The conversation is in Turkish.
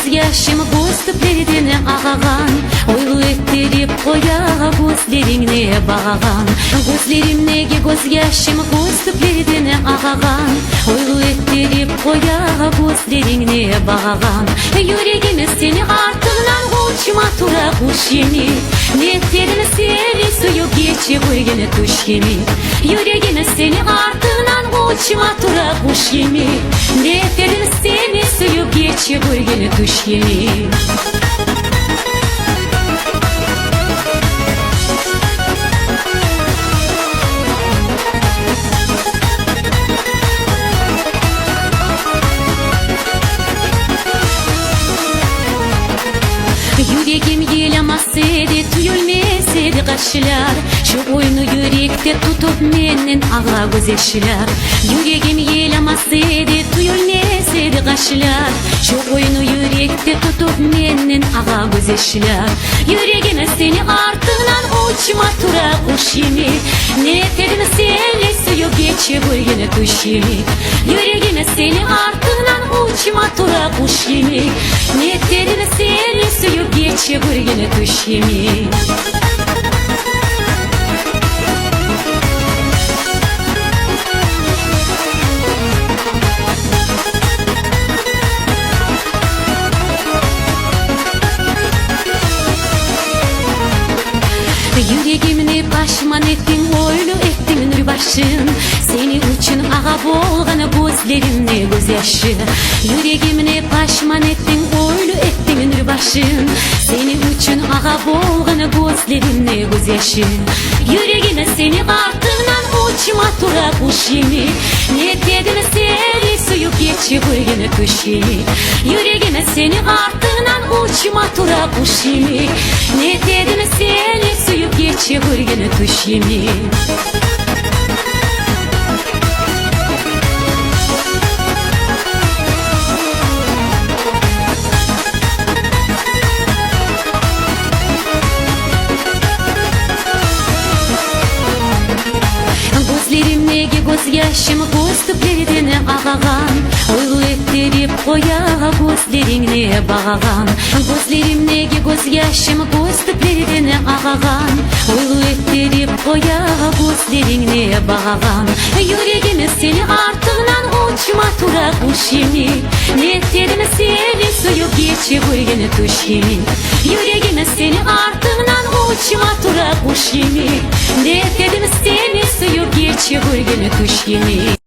göz yaşım göz küplerine ağagan, oylu ettirip koya gözlerine bağagan. Gözlerim nege göz yaşım göz küplerine ağagan, oylu ettirip koya gözlerine bağagan. Yüreğime seni ardından uçma tura kuş yemi, netlerini seri suyu geçi koygene tuş yemi. Yüreğime seni ardından uçma tura kuş yemi, netlerini seri suyu geçi koygene tuş yemi. Yüreğim yelemezseydi, tüyülmeseydi kaşlar, şu oyunu yürekte tutup menin ağa göz yaşlar. Yüreğim yelemezseydi, tüyülmeseydi kaşlar, şu oyunu yürekte tutup menin ağa göz yaşlar. Yüreğime seni ardından uçma tura kuş yemi, netlerini seni suyu geçi koygene tuş yemi. Yüreğime seni ardından uçma tura kuş yemi, netlerini seni suyu geçi koygene tuş yemi. Yüreğimni başman ettin, oylu ettin nur başın. Seni için ağa bolğana gözlerimne göz yaşı. Yüreğimni başman ettin, oylu ettin nur başın. Seni için ağa bolğana gözlerimne göz yaşı. Yüreğime seni ardından uçma tura kuş yemi, netlerini seri suyu geçi koygene tuş yemi. Yüreğime seni ardından uçma tura kuş yemi, netlerini seri suyu geçi koygene tuş yemi. Gözlerim nege göz yaşım göz küplerine ağagan, oylu ettirip koya gözlerine bağagan. Gözlerim nege göz yaşım göz küplerine ağagan, oylu ettirip koya gözlerine bağagan. Yüreğime seni ardından uçma tura kuş yemi, netlerini seni suyu geçi koygene tuş yemi. Yüreğime seni ardından uçma tura kuş yemi, netlerini seni suyu geçi koygene tuş yemi.